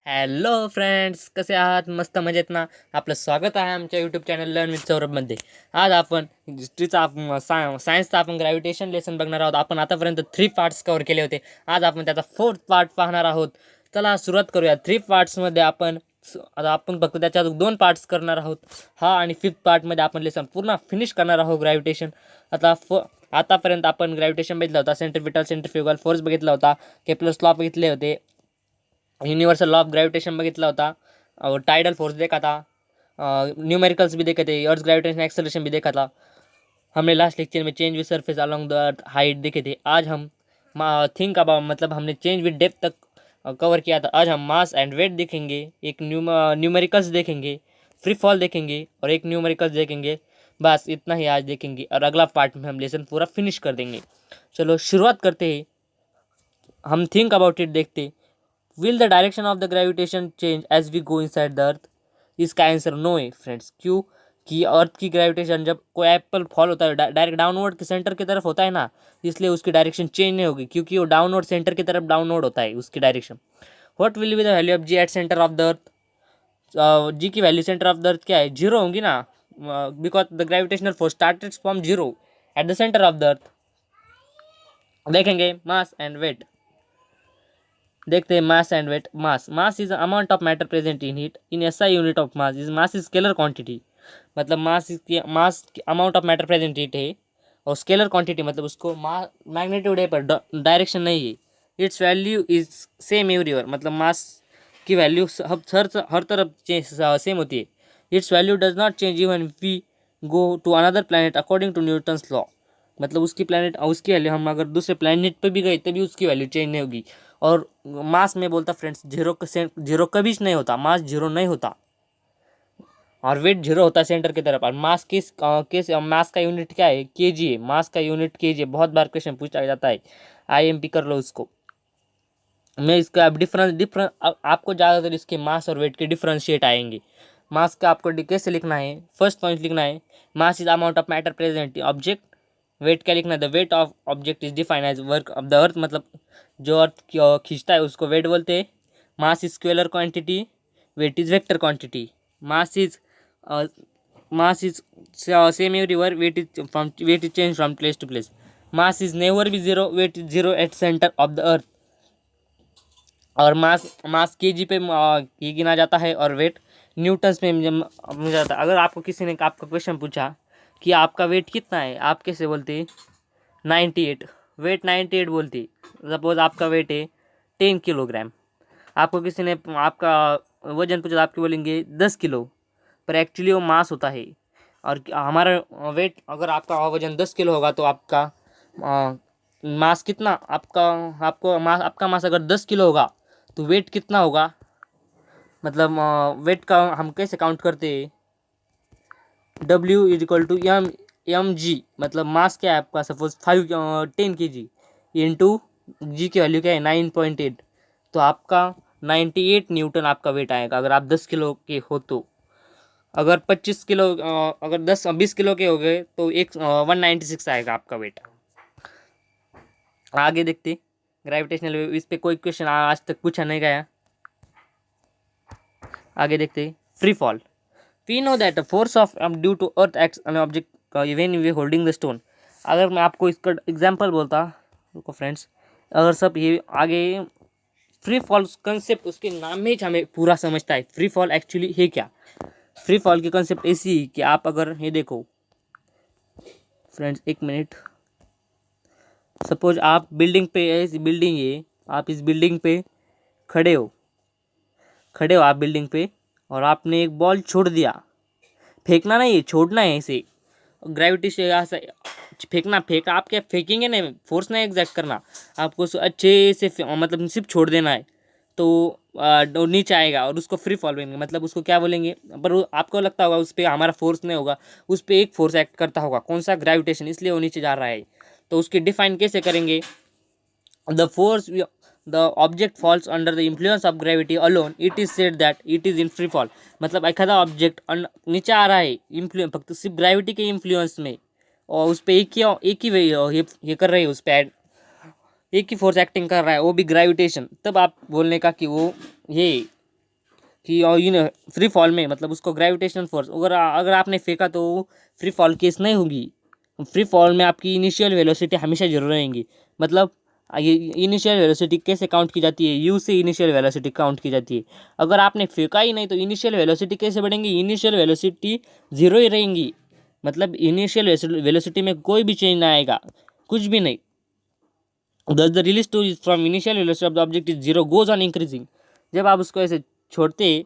Hello friends, कसे आहात? मस्त मजेत ना? आपलं स्वागत आहे आमच्या यूट्यूब चॅनल लर्न विथ सौरभमध्ये. आज आपण हिस्ट्रीचा सायन्सचा आपण ग्रॅव्हिटेशन लेसन बघणार आहोत. आपण आतापर्यंत 3 पार्ट्स कव्हर केले होते. आज आपण त्याचा 4th पार्ट पाहणार आहोत. चला सुरुवात करूया. 3 पार्ट्समध्ये आता आपण फक्त त्याच्यात 2 पार्ट्स करणार आहोत. हा आणि 5th पार्टमध्ये आपण लेसन पूर्ण फिनिश करणार आहोत ग्रॅव्हिटेशन. आतापर्यंत आपण ग्रॅव्हिटेशन बघितलं होता, सेंट्रिपिटल सेंट्रिफ्युगल फोर्स बघितला होता, केप्लर्स लॉ बघितले होते, यूनिवर्सल लॉ ऑफ ग्रेविटेशन बघितला होता, टाइडल फोर्स देखा था, न्यूमेरिकल्स भी देखे थे, अर्थ ग्रेविटेशन एक्सेलरेशन भी देखा था. हमने लास्ट लेक्चर में change with surface along the earth height देखे थे. आज हम थिंक अबाउट मतलब हमने चेंज विद डेप्थ तक कवर किया था. आज हम मास एंड वेट देखेंगे, एक न्यूमेरिकल्स देखेंगे, फ्री फॉल देखेंगे और एक न्यूमेरिकल्स देखेंगे. बस इतना ही आज देखेंगे और अगला पार्ट में हम लेसन पूरा फिनिश कर देंगे. चलो शुरुआत करते हैं. हम थिंक अबाउट इट देखते. Will the direction of the gravitation change as we go inside the earth? इसका आंसर नो है फ्रेंड्स. क्यों? कि अर्थ की ग्रेविटेशन जब कोई एप्पल फॉल होता है डायरेक्ट डाउनवर्ड के सेंटर की तरफ होता है ना, इसलिए उसकी डायरेक्शन चेंज नहीं होगी, क्योंकि वो डाउनवर्ड सेंटर की तरफ डाउनवर्ड होता है उसकी direction. What will be the value of G at centre of the earth? G की value centre of the earth क्या है? जीरो होगी ना, because the gravitational force started from zero at the centre of the earth. देखेंगे mass and weight. देखते हैं mass and weight. Mass is amount of matter present in it. In SI unit of mass is scalar quantity. मतलब mass amount of matter present heat है, और scalar quantity मतलब उसको magnitude है पर direction नहीं है. Its value is same everywhere. मतलब मास की वैल्यू हर तरफ सेम होती है. Its value does not change even we go to another planet according to Newton's law. मतलब उसकी वैल्यू हम अगर दूसरे प्लानट पे भी गए तभी उसकी वैल्यू चेंज नहीं होगी. और मास में बोलता फ्रेंड्स, जीरो कभी नहीं होता, मास जीरो नहीं होता, और वेट जीरो होता है सेंटर की तरफ. और मास का यूनिट क्या है? केजी है. मास का यूनिट केजी है. बहुत बार क्वेश्चन पूछा जाता है, आईएमपी कर लो उसको. मैं इसका अब डिफरेंस आपको ज़्यादातर इसके मास और वेट के डिफरेंशिएट आएंगे. मास का आपको कैसे लिखना है? फर्स्ट पॉइंट लिखना है, mass is amount of matter present object. Weight क्या लिखना है? The weight of object is defined as work of the earth. मतलब जो अर्थ खींचता है उसको वेट बोलते हैं. Mass is scalar quantity, weight is vector quantity. Mass is same everywhere, weight is change from place to place. Mass is never be zero, weight is zero at centre of the earth. और mass KG पे ये गिना जाता है, और wait Newton's में गिना जाता है. अगर आपको किसी ने आपका क्वेश्चन पूछा कि आपका वेट कितना है, आप कैसे बोलते? 98. वेट 98 बोलती. सपोज आपका वेट है 10 किलोग्राम. आपको किसी ने आपका वजन पूछा, आपके बोलेंगे 10 किलो, पर एक्चुअली वो मास होता है. और हमारा वेट, अगर आपका वजन 10 किलो होगा तो आपका मास कितना? आपका मास अगर 10 किलो होगा तो वेट कितना होगा? मतलब वेट का हम कैसे काउंट करते हैं? W is equal to M G. मतलब मास क्या है आपका? सपोज 10 के जी इंटू जी की वैल्यू क्या है? 9.8. तो आपका 98 न्यूटन आपका वेट आएगा अगर आप 10 किलो के हो तो. अगर 25 किलो अगर 20 किलो के हो गए तो 196 आएगा आपका वेट. आगे देखते. ग्रेविटेशनल वेव, इस पे कोई क्वेश्चन आज तक पूछा नहीं गया. आगे देखते. Free fall. We know that force of due to earth acts on object even we holding the stone. अगर मैं आपको इसका एग्जांपल बोलता, रुको फ्रेंड्स, अगर सब ये आगे फ्री फॉल कंसेप्ट उसके नाम में ही हमें पूरा समझता है. फ्री फॉल एक्चुअली है क्या? फ्री फॉल की कंसेप्ट ऐसी कि आप अगर ये देखो फ्रेंड्स, एक मिनट. सपोज आप बिल्डिंग पे, ऐसी बिल्डिंग है, आप इस बिल्डिंग पे खड़े हो आप बिल्डिंग पे, और आपने एक बॉल छोड़ दिया. फेंकना नहीं है, छोड़ना है ऐसे. ग्रेविटी से यहाँ से फेंका. आप क्या फेंकेंगे? नहीं, फोर्स नहीं एग्जैक्ट करना आपको, अच्छे से मतलब सिर्फ छोड़ देना है. तो नीचे आएगा और उसको फ्री फॉल बोलेंगे. मतलब उसको क्या बोलेंगे? पर आपको लगता होगा उस पर हमारा फोर्स नहीं होगा, उस पर एक फोर्स एक्ट करता होगा. कौन सा? ग्रेविटेशन. इसलिए वो नीचे जा रहा है. तो उसकी डिफाइन कैसे करेंगे? The force the object falls under the influence of gravity alone, it is said that it is in free fall. मतलब एखादा ऑब्जेक्ट नीचे आ रहा है फक्त सिर्फ ग्रेविटी के इन्फ्लुएंस में, और उस पर एक ही ये कर रही है, उस पर एक ही फोर्स एक्टिंग कर रहा है, वो भी ग्रेविटेशन. तब आप बोलने का कि वो ये कि फ्री फॉल में मतलब उसको ग्रेविटेशनल फोर्स अगर अगर आपने फेंका तो वो फ्री फॉल केस नहीं होगी। फ्री फॉल में आपकी इनिशियल वेलोसिटी हमेशा जरूर रहेंगी। मतलब ये इनिशियल वेलोसिटी कैसे काउंट की जाती है, यू से इनिशियल वेलोसिटी काउंट की जाती है। अगर आपने फेंका ही नहीं तो इनिशियल वेलोसिटी कैसे बढ़ेंगी, इनिशियल वेलोसिटी जीरो ही रहेंगी। मतलब इनिशियल वेलोसिटी में कोई भी चेंज ना आएगा, कुछ भी नहीं। Thus the release to is from initial velocity of the object is zero goes on increasing। जब आप उसको ऐसे छोड़ते हैं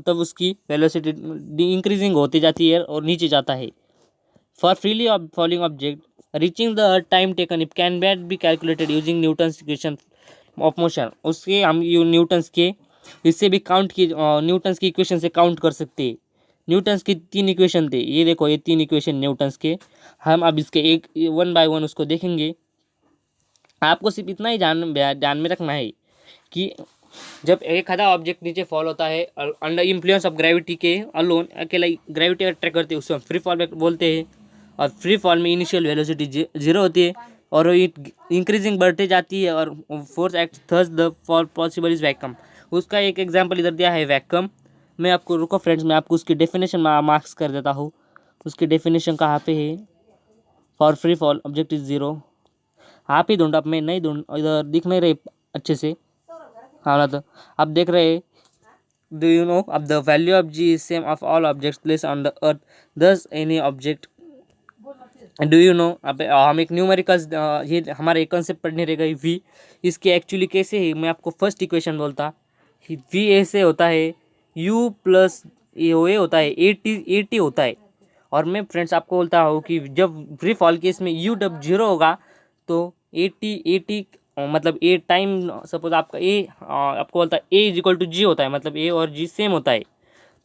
तब उसकी वेलोसिटी इंक्रीजिंग होती जाती है और नीचे जाता है। For freely falling object reaching the earth time taken it can bet be calculated using Newton's equation of motion. उसके हम न्यूटन्स के इससे भी काउंट की न्यूटन्स की इक्वेशन से काउंट कर सकते हैं। न्यूटन्स की 3 इक्वेशन थे, ये देखो ये 3 इक्वेशन न्यूटन्स के। हम अब इसके एक वन बाय वन उसको देखेंगे। आपको सिर्फ इतना ही ध्यान में रखना है कि जब एक आधा ऑब्जेक्ट नीचे फॉल होता है अंडर इन्फ्लुएंस ऑफ ग्रेविटी के अलोन, अकेला ग्रेविटी अट्रैक्ट करती है, उसको हम फ्री फॉल बोलते हैं। और फ्री फॉल में इनिशियल वेलोसिटी जीरो होती है और इट इंक्रीजिंग बढ़ते जाती है और force act thus the fall possible is vacuum. उसका एक एग्जाम्पल इधर दिया है वैक्यूम। मैं आपको रुको फ्रेंड्स, मैं आपको उसकी डेफिनेशन मार्क्स कर देता हूँ। उसकी डेफिनेशन कहाँ पे है, for free fall object is zero. आप ही ढूंढ, अब मैं नहीं ढूंढ, इधर दिख नहीं रहे अच्छे से। हाँ तो आप देख रहे हैं, डू यू नो अब the value of G is same of all objects place on the earth thus any object. Do you know अब हम एक न्यूमेरिकल्स ये हमारा एक कंसेप्ट पढ़ने रह गई वी। इसके एक्चुअली कैसे है, मैं आपको फर्स्ट इक्वेशन बोलता। वी ऐसे होता है यू प्लस ये होता है ए टी होता है। और मैं फ्रेंड्स आपको बोलता हूँ कि जब फ्री फॉल केस में यू डब जीरो होगा तो ए टी मतलब ए टाइम सपोज आपका ए आपको बोलता है ए इज इक्वल टू जी होता है, मतलब ए और जी सेम होता है।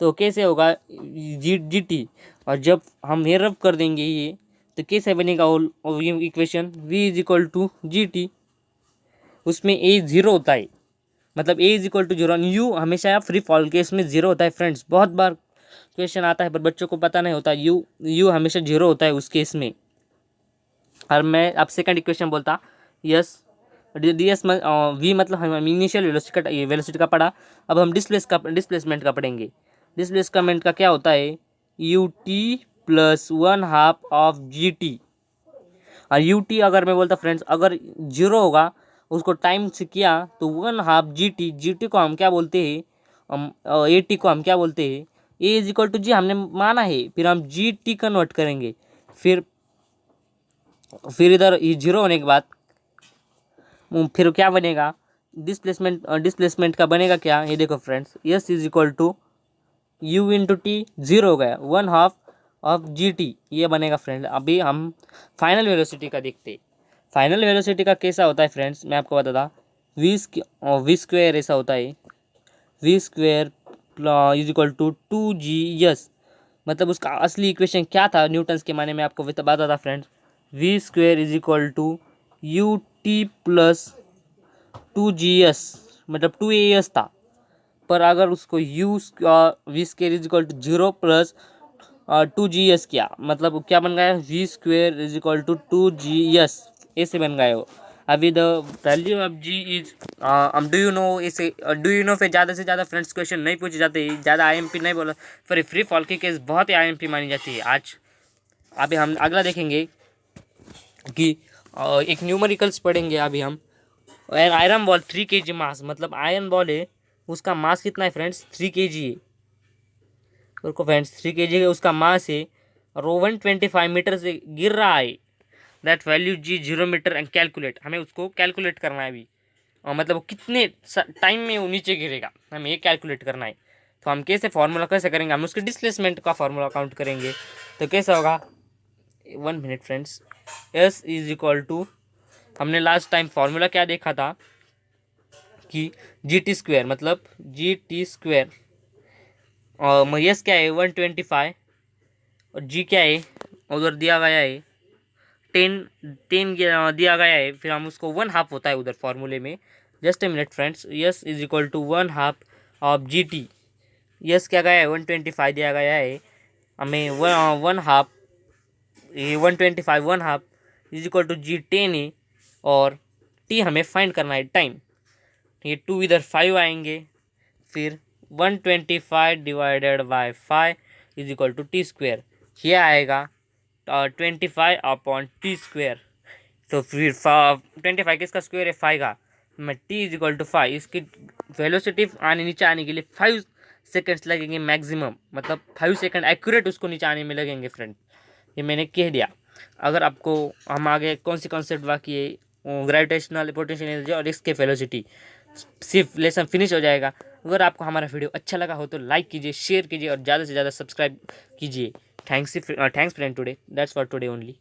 तो कैसे होगा जी टी, और जब हम ये रब कर देंगे ये तो कैसे बनेगा वो equation V is equal to G T. उसमें ए जीरो होता है, मतलब A is equal to zero. U हमेशा फ्री फॉल केस में जीरो होता है फ्रेंड्स, बहुत बार क्वेश्चन आता है पर बच्चों को पता नहीं होता। यू हमेशा जीरो होता है उस केस में। और मैं अब सेकंड इक्वेशन बोलता यस डी एस वी मतलब हम इनिशियल वेलोसिटी का पढ़ा। अब हम डिस्प्लेसमेंट का पढ़ेंगे। डिस्प्लेसमेंट का क्या होता है, you T plus one half of G T. और यू टी अगर मैं बोलता फ्रेंड्स अगर जीरो होगा उसको टाइम से किया तो वन हाफ जी टी को हम क्या बोलते हैं, हम ए टी को हम क्या बोलते हैं, ए इज इक्वल टू जी हमने माना है, फिर हम जी टी कन्वर्ट करेंगे। फिर इधर ये जीरो होने के बाद फिर क्या बनेगा, डिस्प्लेसमेंट का बनेगा क्या, ये देखो friends S is equal to U into T, zero हो गया one half of G T, ये बनेगा फ्रेंड। अभी हम फाइनल वेलोसिटी का देखते हैं। फाइनल वेलोसिटी का कैसा होता है फ्रेंड्स, मैं आपको बताता। वी स्क्वेयर ऐसा होता है, V square is equal to two G S. मतलब उसका असली इक्वेशन क्या था न्यूटन्स के माने में आपको बताता था friends. V square is equal to U T plus two G S, मतलब टू ए एस था। पर अगर उसको U V square is equal to zero plus two G S किया, मतलब क्या बन गया, V square is equal to two G S, ऐसे बन गया वो। अभी the value of G is do you know, ऐसे डू यू नो पे ज़्यादा से ज़्यादा फ्रेंड्स क्वेश्चन नहीं पूछे जाते, ज़्यादा आईएमपी नहीं बोला। फिर फ्री फॉल की केस बहुत ही आईएमपी मानी जाती है आज। अभी हम अगला देखेंगे कि एक न्यूमेरिकल्स पढ़ेंगे अभी हम। आयरन बॉल 3 kg मास, मतलब आयरन बॉल है उसका मास कितना है फ्रेंड्स, 3 kg है। उसको फ्रेंड्स 3 kg है उसका मास है और वो 125 मीटर से गिर रहा है। That value G 0 metre and calculate, हमें उसको कैलकुलेट करना है अभी। और मतलब वो कितने टाइम में वो नीचे गिरेगा हमें ये कैलकुलेट करना है। तो हम कैसे फार्मूला कैसे करेंगे, हम उसके डिस्प्लेसमेंट का फार्मूला काउंट करेंगे। तो कैसा होगा, 1 minute friends, S is equal to, हमने लास्ट टाइम फार्मूला क्या देखा था कि जी टी स्क्वेयर, मतलब जी टी स्क्वेयर और यस क्या है 125 और जी क्या है उधर दिया गया है 10 दिया गया है। फिर हम उसको वन हाफ होता है उधर फार्मूले में। Just a minute friends, S is equal to one half of G T. S क्या गया है 125 दिया गया है हमें, वन हाफ, ये 125 one half is equal to G 10 है और टी हमें फाइंड करना है टाइम। ये 2 इधर 5 आएंगे, फिर 125 divided by 5 is equal to T square. ये आएगा 25/t²। तो फिर 25 किसका स्क्वायर है, 5 का। मैं t इज इक्वल टू 5, इसकी वेलोसिटी नीचे आने के लिए 5 सेकेंड्स लगेंगे मैक्सिमम, मतलब 5 सेकेंड एक्यूरेट उसको नीचे आने में लगेंगे फ्रेंड। ये मैंने कह दिया। अगर आपको हम आगे कौन सी कॉन्सेप्ट बाकी है, ग्रेविटेशनल पोटेंशियल एनर्जी और इसके वेलोसिटी, सिर्फ लेसन फिनिश हो जाएगा। अगर आपको हमारा वीडियो अच्छा लगा हो तो लाइक कीजिए, शेयर कीजिए और ज़्यादा से ज़्यादा सब्सक्राइब कीजिए। Thanks friend today, that's for today only.